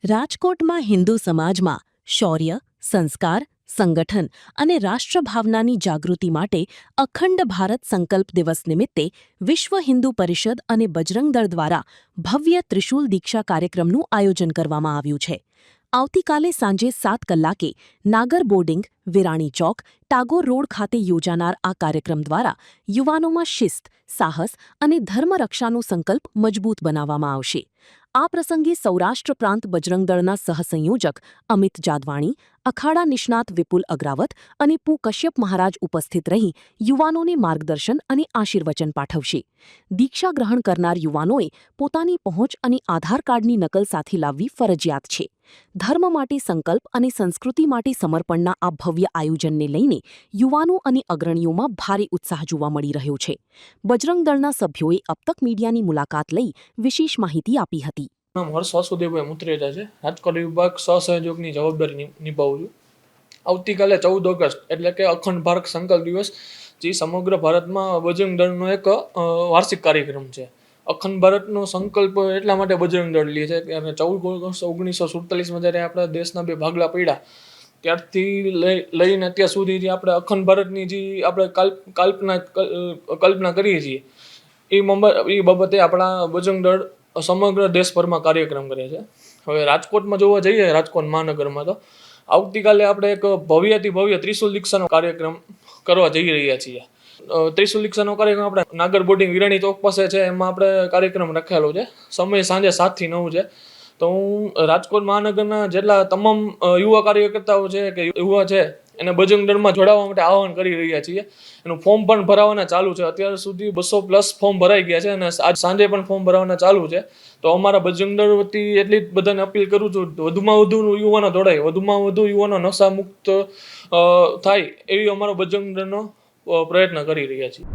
રાજકોટમાં હિન્દુ સમાજમાં શૌર્ય, સંસ્કાર, સંગઠન અને રાષ્ટ્રભાવનાની જાગૃતિ માટે અખંડ ભારત સંકલ્પ દિવસ નિમિત્તે વિશ્વ હિન્દુ પરિષદ અને બજરંગ દળ દ્વારા ભવ્ય ત્રિશૂલ દીક્ષા કાર્યક્રમનું આયોજન કરવામાં આવ્યું છે. આવતીકાલે સાંજે 7 કલાકે નાગર બોર્ડિંગ, વિરાણી ચોક, ટાગોર રોડ ખાતે યોજાનાર આ કાર્યક્રમ દ્વારા યુવાનોમાં શિસ્ત, સાહસ અને ધર્મરક્ષાનો સંકલ્પ મજબૂત બનાવવામાં આવશે. આ પ્રસંગે સૌરાષ્ટ્ર પ્રાંત બજરંગ દળના સહસંયોજક અમિત જાદવાણી, અખાડા નિષ્ણાત વિપુલ અગ્રાવત અને પુ કશ્યપ મહારાજ ઉપસ્થિત રહી યુવાનોને માર્ગદર્શન અને આશીર્વચન પાઠવશે. દીક્ષા ગ્રહણ કરનાર યુવાનોએ પોતાની પહોંચ અને આધાર કાર્ડની નકલ સાથે લાવવી ફરજિયાત છે. ધર્મ માટે સંકલ્પ અને સંસ્કૃતિ માટે સમર્પણના આ ભવ્ય આયોજનને લઈને યુવાનો અને અગ્રણીઓમાં ભારે ઉત્સાહ જોવા મળી રહ્યો છે. બજરંગ દળના સભ્યોએ અબતક મીડિયાની મુલાકાત લઈ વિશેષ માહિતી આપી હતી. હર્ષ વાસુદેવભાઈ મુત્રેજા છે. રાજકોટ વિભાગ સહસહયોગની જવાબદારી નિભાવું છું. આવતીકાલે 14 ઓગસ્ટ એટલે કે અખંડ ભારત સંકલ્પ દિવસ, જે સમગ્ર ભારતમાં બજરંગ દળનો એક વાર્ષિક કાર્યક્રમ છે. અખંડ ભારતનો સંકલ્પ એટલા માટે બજરંગ દળ લે છે કે 14 ઓગસ્ટ 1947માં જ્યારે આપણા દેશના 2 ભાગલા પડ્યા ત્યારથી લઈને અત્યાર સુધી જે આપણે અખંડ ભારતની જે આપણે કલ્પના કરીએ છીએ એ બાબતે આપણા બજરંગ દળ સમગ્ર દેશભરમાં કાર્યક્રમ કરે છે. હવે રાજકોટમાં જોવા જઈએ, રાજકોટ મહાનગરમાં તો આવતીકાલે આપણે એક ભવ્યથી ભવ્ય ત્રિશુલ દીક્ષાનો કાર્યક્રમ કરવા જઈ રહ્યા છીએ. ત્રિશુલ દીક્ષાનો કાર્યક્રમ આપણે નાગર બોર્ડિંગ વિરાણી ચોક પાસે છે, એમાં આપણે કાર્યક્રમ રાખેલો છે. સમય સાંજે 7 થી 9 છે. તો હું રાજકોટ મહાનગરના જેટલા તમામ યુવા કાર્યકર્તાઓ છે કે યુવા છે એને બજરંગ દળમાં જોડાવા માટે આહવાન કરી રહ્યા છીએ. એનું ફોર્મ પણ ભરાવાના ચાલુ છે. અત્યાર સુધી 200+ ફોર્મ ભરાઈ ગયા છે અને આજ સાંજે પણ ફોર્મ ભરાવાના ચાલુ છે. તો અમારા બજરંગ દળ વતી એટલી જ બધાને અપીલ કરું છું, વધુમાં વધુ યુવાનો જોડાય, વધુમાં વધુ યુવાનો નશા મુક્ત થાય એવી અમારો બજરંગ દળનો પ્રયત્ન કરી રહ્યા છીએ.